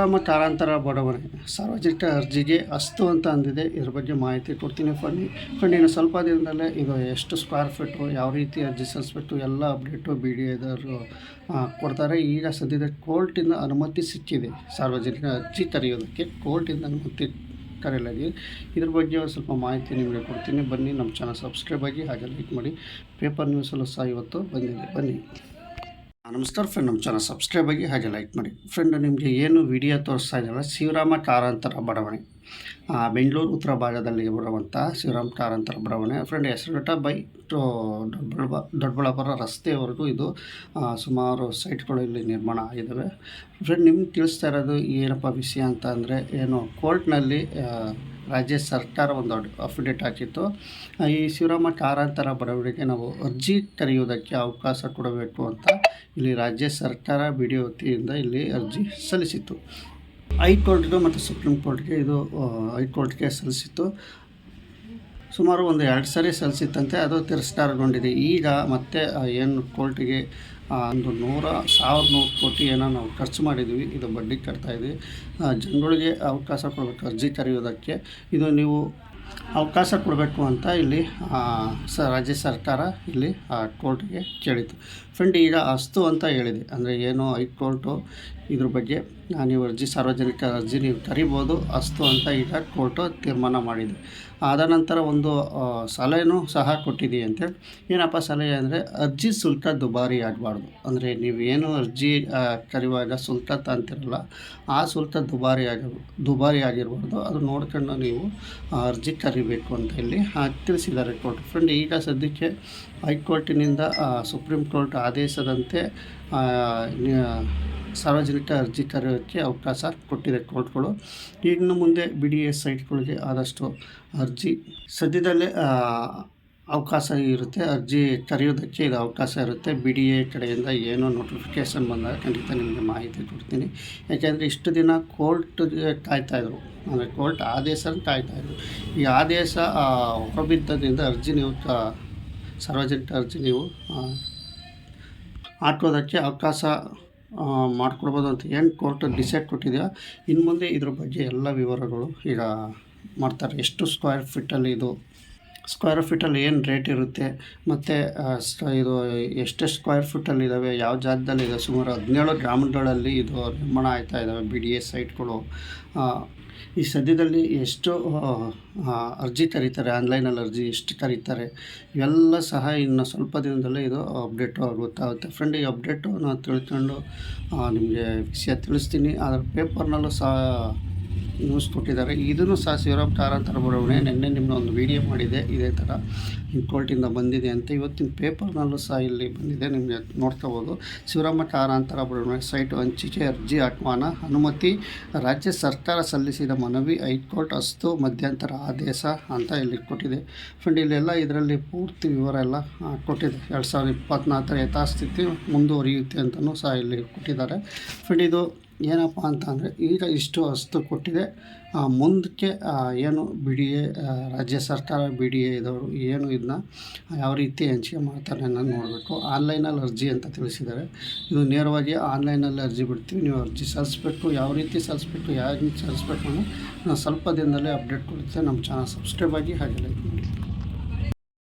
ಶಿವರಾಮ ಕಾರಂತರ ಬಡಾವಣೆ ಸಾರ್ವಜನಿಕ ಅರ್ಜಿಗೆ ಅಸ್ತು ಅಂತ ಅಂದಿದೆ. ಇದ್ರ ಬಗ್ಗೆ ಮಾಹಿತಿ ಕೊಡ್ತೀನಿ. ಇನ್ನು ಸ್ವಲ್ಪ ದಿನದಲ್ಲೇ ಇದು ಎಷ್ಟು ಸ್ಕ್ವೇರ್ ಫೀಟು, ಯಾವ ರೀತಿ ಅರ್ಜಿ ಸಲ್ಲಿಸ್ಬೇಕು, ಎಲ್ಲ ಅಪ್ಡೇಟು ಬಿ ಡಿ ಎದವರು ಕೊಡ್ತಾರೆ. ಈಗ ಸದ್ಯದ ಕೋರ್ಟಿಂದ ಅನುಮತಿ ಸಿಕ್ಕಿದೆ. ಸಾರ್ವಜನಿಕ ಅರ್ಜಿ ಕರೆಯೋದಕ್ಕೆ ಕೋರ್ಟಿಂದ ಅನುಮತಿ ಕರೆಯಲಾಗಿದೆ. ಇದ್ರ ಬಗ್ಗೆ ಸ್ವಲ್ಪ ಮಾಹಿತಿ ನಿಮಗೆ ಕೊಡ್ತೀನಿ. ಬನ್ನಿ, ನಮ್ಮ ಚಾನಲ್ ಸಬ್ಸ್ಕ್ರೈಬ್ ಆಗಿ ಹಾಗೆ ಲೈಕ್ ಮಾಡಿ. ಪೇಪರ್ ನ್ಯೂಸಲ್ಲೂ ಸಹ ಇವತ್ತು ಬಂದಿದೆ. ಬನ್ನಿ. ನಮಸ್ಕಾರ ಫ್ರೆಂಡ್, ನಮ್ಮ ಚಾನಲ್ ಸಬ್ಸ್ಕ್ರೈಬ್ ಆಗಿ ಹಾಗೆ ಲೈಕ್ ಮಾಡಿ. ಫ್ರೆಂಡ್, ನಿಮಗೆ ಏನು ವಿಡಿಯೋ ತೋರಿಸ್ತಾ ಇದ್ದಾವೆ ಶಿವರಾಮ ಕಾರಂತರ ಬಡಾವಣೆ, ಬೆಂಗಳೂರು ಉತ್ತರ ಭಾಗದಲ್ಲಿ ಬರುವಂಥ ಶಿವರಾಮ ಕಾರಂತರ ಬಡಾವಣೆ. ಫ್ರೆಂಡ್, ಹೆಸರುಘಟ್ಟ ಬೈ ದೊಡ್ಡಬಳ್ಳಾಪುರ ರಸ್ತೆವರೆಗೂ ಇದು ಸುಮಾರು ಸೈಟ್ಗಳು ಇಲ್ಲಿ ನಿರ್ಮಾಣ ಆಗಿದ್ದಾವೆ. ಫ್ರೆಂಡ್, ನಿಮ್ಗೆ ತಿಳಿಸ್ತಾ ಇರೋದು ಏನಪ್ಪ ವಿಷಯ ಅಂತ ಅಂದರೆ, ಏನು ಕೋರ್ಟ್ನಲ್ಲಿ ರಾಜ್ಯ ಸರ್ಕಾರ ಒಂದು ಅಫಿಡೇಟ್ ಹಾಕಿತ್ತು. ಈ ಶಿವರಾಮ ಕಾರಂತರ ಬಡಾವಣೆಗೆ ನಾವು ಅರ್ಜಿ ಕರೆಯುವುದಕ್ಕೆ ಅವಕಾಶ ಕೊಡಬೇಕು ಅಂತ ಇಲ್ಲಿ ರಾಜ್ಯ ಸರ್ಕಾರ ಬಿ ಡಿ ವತಿಯಿಂದ ಇಲ್ಲಿ ಅರ್ಜಿ ಸಲ್ಲಿಸಿತ್ತು. ಹೈಕೋರ್ಟ್ಗೆ ಮತ್ತು ಸುಪ್ರೀಂ ಕೋರ್ಟ್ಗೆ ಇದು ಹೈಕೋರ್ಟ್ಗೆ ಸಲ್ಲಿಸಿತ್ತು. ಸುಮಾರು ಒಂದು 2 ಸರಿ ಸಲ್ಲಿಸಿತ್ತಂತೆ. ಅದು ತಿರಸ್ಕಾರಗೊಂಡಿದೆ. ಈಗ ಮತ್ತೆ ಏನು ಕೋರ್ಟಿಗೆ ಒಂದು 100,100 ಕೋಟಿ ಏನೋ ನಾವು ಖರ್ಚು ಮಾಡಿದ್ವಿ, ಇದು ಬಡ್ಡಿ ಕಟ್ತಾಯಿದ್ವಿ. ಜನಗಳಿಗೆ ಅವಕಾಶ ಕೊಡಬೇಕು ಅರ್ಜಿ ಕರೆಯೋದಕ್ಕೆ. ಇದು ನೀವು ಅವಕಾಶ ಕೊಡಬೇಕು ಅಂತ ಇಲ್ಲಿ ರಾಜ್ಯ ಸರ್ಕಾರ ಇಲ್ಲಿ ಕೋರ್ಟ್ಗೆ ಕೇಳಿತು. ಫ್ರೆಂಡ್, ಈಗ ಅಸ್ತು ಅಂತ ಹೇಳಿದೆ. ಅಂದರೆ ಏನು ಹೈಕೋರ್ಟು ಇದ್ರ ಬಗ್ಗೆ ನೀವು ಸಾರ್ವಜನಿಕ ಅರ್ಜಿ ನೀವು ಕರಿಬೋದು ಅಸ್ತು ಅಂತ ಈಗ ಕೋರ್ಟು ತೀರ್ಮಾನ ಮಾಡಿದೆ. ಆದ ನಂತರ ಒಂದು ಸಲಹೆನೂ ಸಹ ಕೊಟ್ಟಿದೆಯಂತೆ. ಏನಪ್ಪ ಸಲಹೆ ಅಂದರೆ, ಅರ್ಜಿ ಶುಲ್ಕ ದುಬಾರಿ ಆಗಬಾರ್ದು. ಅಂದರೆ ನೀವೇನು ಅರ್ಜಿ ಕರೆಯುವಾಗ ಶುಲ್ಕ ಅಂತಿರಲ್ಲ, ಆ ಶುಲ್ಕ ದುಬಾರಿ ಆಗಿರಬಾರ್ದು. ಅದು ನೋಡ್ಕೊಂಡು ನೀವು ಅರ್ಜಿ ಕರಿಬೇಕು ಅಂತ ಇಲ್ಲಿ ತಿಳಿಸಿದ್ದಾರೆ ಕೋರ್ಟ್. ಫ್ರೆಂಡ್, ಈಗ ಸದ್ಯಕ್ಕೆ ಹೈಕೋರ್ಟಿನಿಂದ ಸುಪ್ರೀಂ ಕೋರ್ಟ್ ಆದೇಶದಂತೆ ಸಾರ್ವಜನಿಕ ಅರ್ಜಿ ಕರೆಯೋಕ್ಕೆ ಅವಕಾಶ ಕೊಟ್ಟಿದೆ ಕೋರ್ಟ್ಗಳು. ಇನ್ನು ಮುಂದೆ ಬಿ ಡಿ ಎ ಸೈಟ್ಗಳಿಗೆ ಆದಷ್ಟು ಅರ್ಜಿ ಸದ್ಯದಲ್ಲೇ ಅವಕಾಶ ಇರುತ್ತೆ. ಅರ್ಜಿ ಕರೆಯೋದಕ್ಕೆ ಇದು ಅವಕಾಶ ಇರುತ್ತೆ. ಬಿ ಡಿ ಎ ಕಡೆಯಿಂದ ಏನೋ ನೋಟಿಫಿಕೇಷನ್ ಬಂದಾಗ ಖಂಡಿತ ನಿಮಗೆ ಮಾಹಿತಿ ಕೊಡ್ತೀನಿ. ಯಾಕೆಂದರೆ ಇಷ್ಟು ದಿನ ಕೋರ್ಟ್ಗೆ ಕಾಯ್ತಾಯಿದ್ರು, ಅಂದರೆ ಕೋರ್ಟ್ ಆದೇಶ ಕಾಯ್ತಾಯಿದ್ರು. ಈ ಆದೇಶ ಹೊರಬಿದ್ದರಿಂದ ಅರ್ಜಿ ನೀವು ಸಾರ್ವಜನಿಕ ಅರ್ಜಿ ನೀವು ಹಾಕೋದಕ್ಕೆ ಅವಕಾಶ ಮಾಡಿಕೊಡ್ಬೋದು ಅಂತ ಏನು ಕೋರ್ಟ್ ಡಿಸೈಡ್ ಕೊಟ್ಟಿದೆಯೋ, ಇನ್ನು ಮುಂದೆ ಇದ್ರ ಬಗ್ಗೆ ಎಲ್ಲ ವಿವರಗಳು ಈಗ ಮಾಡ್ತಾರೆ. ಎಷ್ಟು ಸ್ಕ್ವೇರ್ ಫೀಟಲ್ಲಿ ಏನು ರೇಟ್ ಇರುತ್ತೆ, ಮತ್ತು ಇದು ಎಷ್ಟೆಷ್ಟು ಸ್ಕ್ವೇರ್ ಫೀಟಲ್ಲಿದ್ದಾವೆ, ಯಾವ ಜಾಗದಲ್ಲಿದೆ. ಸುಮಾರು 17 ಗ್ರಾಮಗಳಲ್ಲಿ ಇದು ನಿರ್ಮಾಣ ಆಗ್ತಾ ಇದ್ದಾವೆ ಬಿ ಡಿ ಎ ಸೈಟ್ಗಳು. ಈ ಸದ್ಯದಲ್ಲಿ ಎಷ್ಟು ಅರ್ಜಿ ಕರೀತಾರೆ, ಆನ್ಲೈನಲ್ಲಿ ಅರ್ಜಿ ಎಷ್ಟು ಕರೀತಾರೆ, ಇವೆಲ್ಲ ಸಹ ಇನ್ನು ಸ್ವಲ್ಪ ದಿನದಲ್ಲೇ ಇದು ಅಪ್ಡೇಟು ಗೊತ್ತಾಗುತ್ತೆ. ಫ್ರೆಂಡ್, ಈ ಅಪ್ಡೇಟು ನಾನು ತಿಳ್ಕೊಂಡು ನಿಮಗೆ ವಿಷಯ ತಿಳಿಸ್ತೀನಿ. ಅದರ ಪೇಪರ್ನಲ್ಲೂ ಸಹ ನ್ಯೂಸ್ ಕೊಟ್ಟಿದ್ದಾರೆ. ಇದನ್ನು ಸಹ ಶಿವರಾಮ ಕಾರಂತರ ಬಡಾವಣೆ ನಿನ್ನೆ ನಿಮ್ಮೊಂದು ವಿಡಿಯೋ ಮಾಡಿದೆ, ಇದೇ ಥರ ಕೋರ್ಟಿಂದ ಬಂದಿದೆ ಅಂತ. ಇವತ್ತಿನ ಪೇಪರ್ನಲ್ಲೂ ಸಹ ಇಲ್ಲಿ ಬಂದಿದೆ, ನಿಮಗೆ ನೋಡ್ಕೋಬೋದು. ಶಿವರಾಮ ಕಾರಂತರ ಬಡಾವಣೆ ಸೈಟ್ ಹಂಚಿಕೆ ಅರ್ಜಿ ಆಹ್ವಾನ ಅನುಮತಿ, ರಾಜ್ಯ ಸರ್ಕಾರ ಸಲ್ಲಿಸಿದ ಮನವಿ, ಹೈಕೋರ್ಟ್ ಅಸ್ತು ಮಧ್ಯಂತರ ಆದೇಶ ಅಂತ ಇಲ್ಲಿ ಕೊಟ್ಟಿದೆ. ಫ್ರೆಂಡ್, ಇಲ್ಲೆಲ್ಲ ಇದರಲ್ಲಿ ಪೂರ್ತಿ ವಿವರ ಎಲ್ಲ ಕೊಟ್ಟಿದೆ. 2024 ಯಥಾಸ್ಥಿತಿ ಮುಂದುವರಿಯುತ್ತೆ ಅಂತಲೂ ಸಹ ಇಲ್ಲಿ ಕೊಟ್ಟಿದ್ದಾರೆ. ಫ್ರೆಂಡ್, ಇದು ಏನಪ್ಪ ಅಂತ ಅಂದರೆ, ಈಗ ಇಷ್ಟು ಅಸ್ತು ಕೊಟ್ಟಿದೆ. ಮುಂದಕ್ಕೆ ಏನು ಬಿ ಡಿ ಎ ರಾಜ್ಯ ಸರ್ಕಾರ ಬಿ ಡಿ ಎ ಇದವರು ಏನು ಇದನ್ನ ಯಾವ ರೀತಿ ಹಂಚಿಕೆ ಮಾಡ್ತಾರೆ ಅನ್ನೋದು ನೋಡಬೇಕು. ಆನ್ಲೈನಲ್ಲಿ ಅರ್ಜಿ ಅಂತ ತಿಳಿಸಿದ್ದಾರೆ. ಇದು ನೇರವಾಗಿ ಆನ್ಲೈನಲ್ಲಿ ಅರ್ಜಿ ಬಿಡ್ತೀವಿ, ನೀವು ಅರ್ಜಿ ಸಲ್ಲಿಸ್ಬೇಕು. ಯಾವ ರೀತಿ ಸಲ್ಲಿಸ್ಬೇಕು, ಯಾವ ರೀತಿ ಸಲ್ಲಿಸ್ಬೇಕು ಅನ್ನೋ ಸ್ವಲ್ಪ ದಿನದಲ್ಲೇ ಅಪ್ಡೇಟ್ ಕೊಡುತ್ತೆ. ನಮ್ಮ ಚಾನಲ್ ಸಬ್ಸ್ಕ್ರೈಬ್ ಆಗಿ ಹಾಗೆ ಲೈಕ್ ಮಾಡಿ.